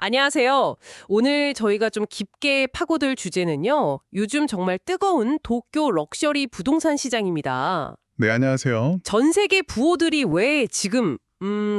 안녕하세요. 오늘 저희가 좀 깊게 파고들 주제는요. 요즘 정말 뜨거운 도쿄 럭셔리 부동산 시장입니다. 네, 안녕하세요. 전 세계 부호들이 왜 지금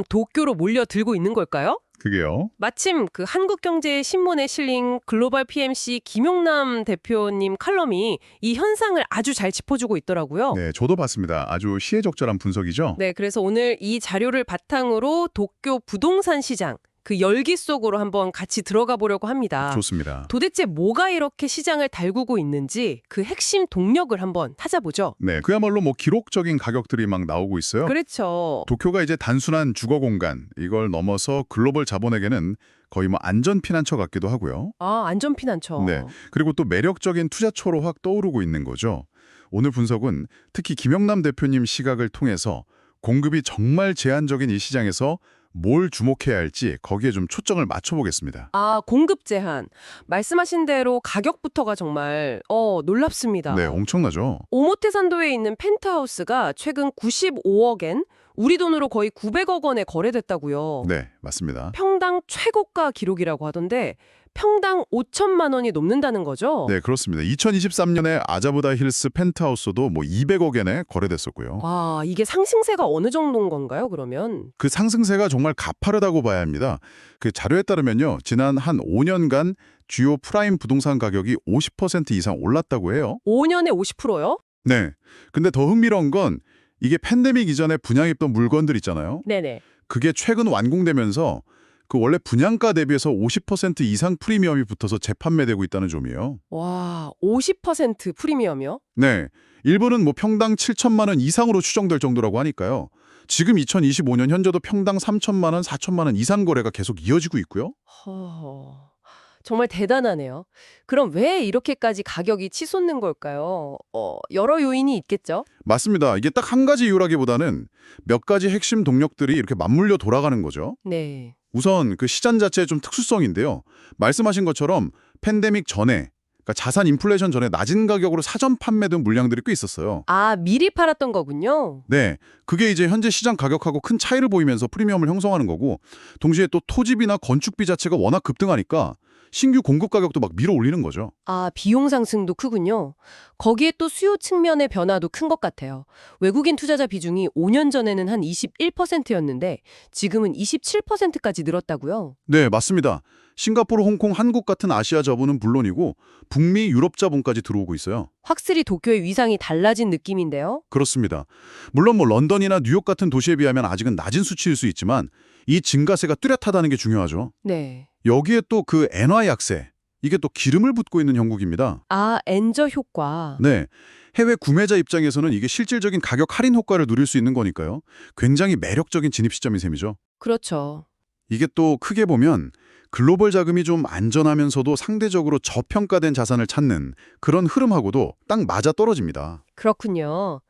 도쿄로 몰려들고 있는 걸까요? 그게요. 마침 그 한국경제신문에 실린 글로벌 PMC 김용남 대표님 칼럼이 이 현상을 아주 잘 짚어주고 있더라고요. 네, 저도 봤습니다. 아주 시의적절한 분석이죠. 네, 그래서 오늘 이 자료를 바탕으로 도쿄 부동산 시장, 그 열기 속으로 한번 같이 들어가 보려고 합니다. 좋습니다. 도대체 뭐가 이렇게 시장을 달구고 있는지 그 핵심 동력을 한번 찾아보죠. 네, 그야말로 기록적인 가격들이 막 나오고 있어요. 그렇죠. 도쿄가 이제 단순한 주거 공간, 이걸 넘어서 글로벌 자본에게는 거의 안전 피난처 같기도 하고요. 아, 안전 피난처. 네, 그리고 또 매력적인 투자처로 확 떠오르고 있는 거죠. 오늘 분석은 특히 김영남 대표님 시각을 통해서 공급이 정말 제한적인 이 시장에서 뭘 주목해야 할지 거기에 좀 초점을 맞춰보겠습니다. 아, 공급 제한. 말씀하신 대로 가격부터가 정말 놀랍습니다. 네, 엄청나죠. 오모테산도에 있는 펜트하우스가 최근 95억엔, 우리 돈으로 거의 900억 원에 거래됐다고요. 네, 맞습니다. 평당 최고가 기록이라고 하던데 평당 5천만 원이 넘는다는 거죠? 네, 그렇습니다. 2023년에 아자부다 힐스 펜트하우스도 200억엔에 거래됐었고요. 와, 이게 상승세가 어느 정도인 건가요, 그러면? 그 상승세가 정말 가파르다고 봐야 합니다. 그 자료에 따르면요, 지난 한 5년간 주요 프라임 부동산 가격이 50% 이상 올랐다고 해요. 5년에 50%요? 네. 근데 더 흥미로운 건 이게 팬데믹 이전에 분양했던 물건들 있잖아요. 네네. 그게 최근 완공되면서 그 원래 분양가 대비해서 50% 이상 프리미엄이 붙어서 재판매되고 있다는 점이에요. 와, 50% 프리미엄이요? 네. 일부는 평당 7천만 원 이상으로 추정될 정도라고 하니까요. 지금 2025년 현재도 평당 3천만 원, 4천만 원 이상 거래가 계속 이어지고 있고요. 정말 대단하네요. 그럼 왜 이렇게까지 가격이 치솟는 걸까요? 여러 요인이 있겠죠? 맞습니다. 이게 딱 한 가지 이유라기보다는 몇 가지 핵심 동력들이 이렇게 맞물려 돌아가는 거죠. 네. 우선 그 시장 자체의 좀 특수성인데요. 말씀하신 것처럼 팬데믹 전에, 그러니까 자산 인플레이션 전에 낮은 가격으로 사전 판매된 물량들이 꽤 있었어요. 아, 미리 팔았던 거군요. 네, 그게 이제 현재 시장 가격하고 큰 차이를 보이면서 프리미엄을 형성하는 거고, 동시에 또 토지비나 건축비 자체가 워낙 급등하니까 신규 공급 가격도 막 밀어 올리는 거죠. 아, 비용 상승도 크군요. 거기에 또 수요 측면의 변화도 큰 것 같아요. 외국인 투자자 비중이 5년 전에는 한 21%였는데 지금은 27%까지 늘었다고요. 네, 맞습니다. 싱가포르, 홍콩, 한국 같은 아시아 자본은 물론이고 북미, 유럽 자본까지 들어오고 있어요. 확실히 도쿄의 위상이 달라진 느낌인데요. 그렇습니다. 물론 런던이나 뉴욕 같은 도시에 비하면 아직은 낮은 수치일 수 있지만 이 증가세가 뚜렷하다는 게 중요하죠. 네. 여기에 또 그 엔화 약세, 이게 또 기름을 붓고 있는 형국입니다. 아, 엔저 효과. 네, 해외 구매자 입장에서는 이게 실질적인 가격 할인 효과를 누릴 수 있는 거니까요. 굉장히 매력적인 진입 시점인 셈이죠. 그렇죠. 이게 또 크게 보면 글로벌 자금이 좀 안전하면서도 상대적으로 저평가된 자산을 찾는 그런 흐름하고도 딱 맞아떨어집니다. 그렇군요.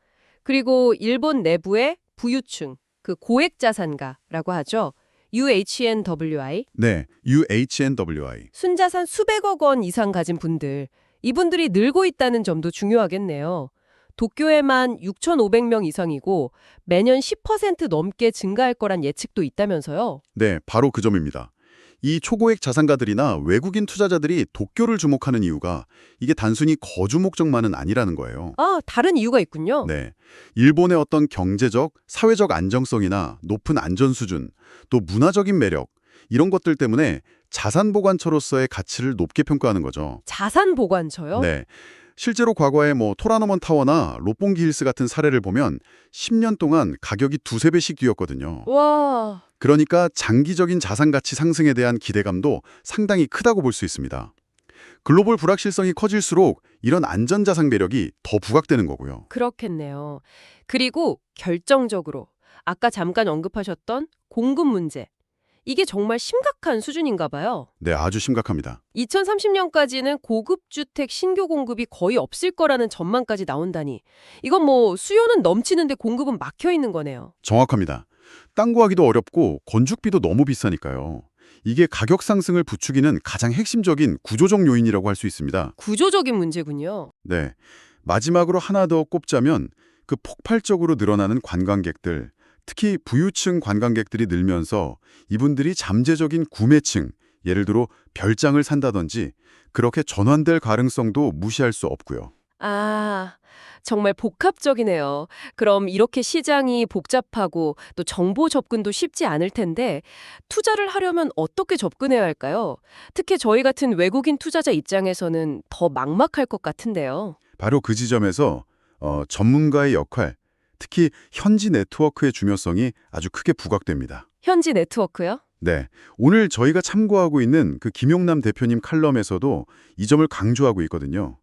그리고 일본 내부의 부유층, 그 고액 자산가라고 하죠. UHNWI, 네, UHNWI. 순자산 수백억 원 이상 가진 분들, 이분들이 늘고 있다는 점도 중요하겠네요. 도쿄에만 6,500명 이상이고 매년 10% 넘게 증가할 거란 예측도 있다면서요. 네, 바로 그 점입니다. 이 초고액 자산가들이나 외국인 투자자들이 도쿄를 주목하는 이유가 이게 단순히 거주 목적만은 아니라는 거예요. 아, 다른 이유가 있군요. 네, 일본의 어떤 경제적, 사회적 안정성이나 높은 안전 수준, 또 문화적인 매력, 이런 것들 때문에 자산 보관처로서의 가치를 높게 평가하는 거죠. 자산 보관처요? 네, 실제로 과거에 토라노먼 타워나 롯본기 힐스 같은 사례를 보면 10년 동안 가격이 두세 배씩 뛰었거든요. 와, 그러니까 장기적인 자산 가치 상승에 대한 기대감도 상당히 크다고 볼 수 있습니다. 글로벌 불확실성이 커질수록 이런 안전자산 매력이 더 부각되는 거고요. 그렇겠네요. 그리고 결정적으로 아까 잠깐 언급하셨던 공급 문제. 이게 정말 심각한 수준인가 봐요. 네, 아주 심각합니다. 2030년까지는 고급 주택 신규 공급이 거의 없을 거라는 전망까지 나온다니. 이건 수요는 넘치는데 공급은 막혀 있는 거네요. 정확합니다. 땅 구하기도 어렵고 건축비도 너무 비싸니까요. 이게 가격 상승을 부추기는 가장 핵심적인 구조적 요인이라고 할 수 있습니다. 구조적인 문제군요. 네, 마지막으로 하나 더 꼽자면 그 폭발적으로 늘어나는 관광객들, 특히 부유층 관광객들이 늘면서 이분들이 잠재적인 구매층, 예를 들어 별장을 산다든지 그렇게 전환될 가능성도 무시할 수 없고요. 아, 정말 복합적이네요. 그럼 이렇게 시장이 복잡하고 또 정보 접근도 쉽지 않을 텐데 투자를 하려면 어떻게 접근해야 할까요? 특히 저희 같은 외국인 투자자 입장에서는 더 막막할 것 같은데요. 바로 그 지점에서 전문가의 역할, 특히 현지 네트워크의 중요성이 아주 크게 부각됩니다. 현지 네트워크요? 네, 오늘 저희가 참고하고 있는 그 김용남 대표님 칼럼에서도 이 점을 강조하고 있거든요.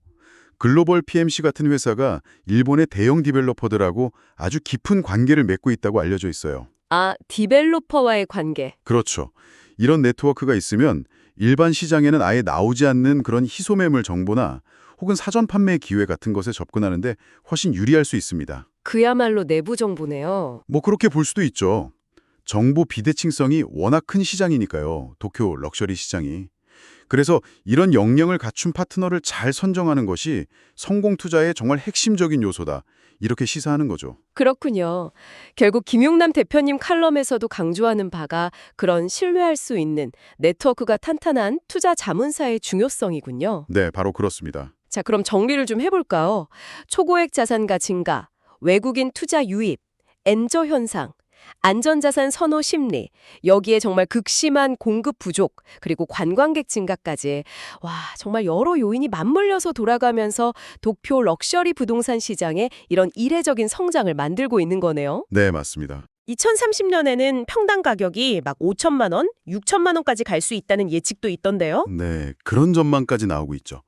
글로벌 PMC 같은 회사가 일본의 대형 디벨로퍼들하고 아주 깊은 관계를 맺고 있다고 알려져 있어요. 아, 디벨로퍼와의 관계. 그렇죠. 이런 네트워크가 있으면 일반 시장에는 아예 나오지 않는 그런 희소매물 정보나 혹은 사전 판매 기회 같은 것에 접근하는데 훨씬 유리할 수 있습니다. 그야말로 내부 정보네요. 뭐 그렇게 볼 수도 있죠. 정보 비대칭성이 워낙 큰 시장이니까요. 도쿄 럭셔리 시장이. 그래서 이런 역량을 갖춘 파트너를 잘 선정하는 것이 성공 투자의 정말 핵심적인 요소다. 이렇게 시사하는 거죠. 그렇군요. 결국 김용남 대표님 칼럼에서도 강조하는 바가 그런 신뢰할 수 있는 네트워크가 탄탄한 투자 자문사의 중요성이군요. 네, 바로 그렇습니다. 자, 그럼 정리를 좀 해볼까요? 초고액 자산가 증가, 외국인 투자 유입, 엔저 현상, 안전자산 선호 심리, 여기에 정말 극심한 공급 부족, 그리고 관광객 증가까지 와, 정말 여러 요인이 맞물려서 돌아가면서 도쿄 럭셔리 부동산 시장에 이런 이례적인 성장을 만들고 있는 거네요. 네, 맞습니다. 2030년에는 평당 가격이 막 5천만 원, 6천만 원까지 갈 수 있다는 예측도 있던데요. 네, 그런 전망까지 나오고 있죠.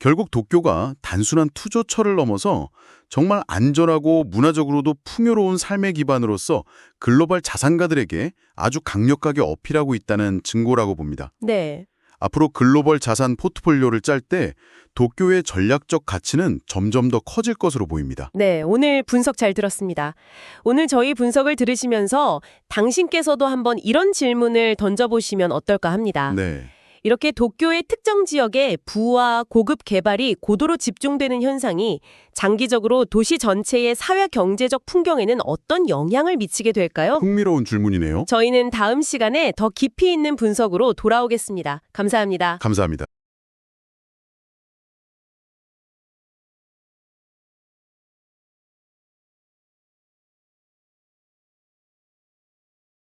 결국 도쿄가 단순한 투조처를 넘어서 정말 안전하고 문화적으로도 풍요로운 삶의 기반으로서 글로벌 자산가들에게 아주 강력하게 어필하고 있다는 증거라고 봅니다. 네. 앞으로 글로벌 자산 포트폴리오를 짤 때 도쿄의 전략적 가치는 점점 더 커질 것으로 보입니다. 네, 오늘 분석 잘 들었습니다. 오늘 저희 분석을 들으시면서 당신께서도 한번 이런 질문을 던져보시면 어떨까 합니다. 네. 이렇게 도쿄의 특정 지역에 부와 고급 개발이 고도로 집중되는 현상이 장기적으로 도시 전체의 사회 경제적 풍경에는 어떤 영향을 미치게 될까요? 흥미로운 질문이네요. 저희는 다음 시간에 더 깊이 있는 분석으로 돌아오겠습니다. 감사합니다. 감사합니다.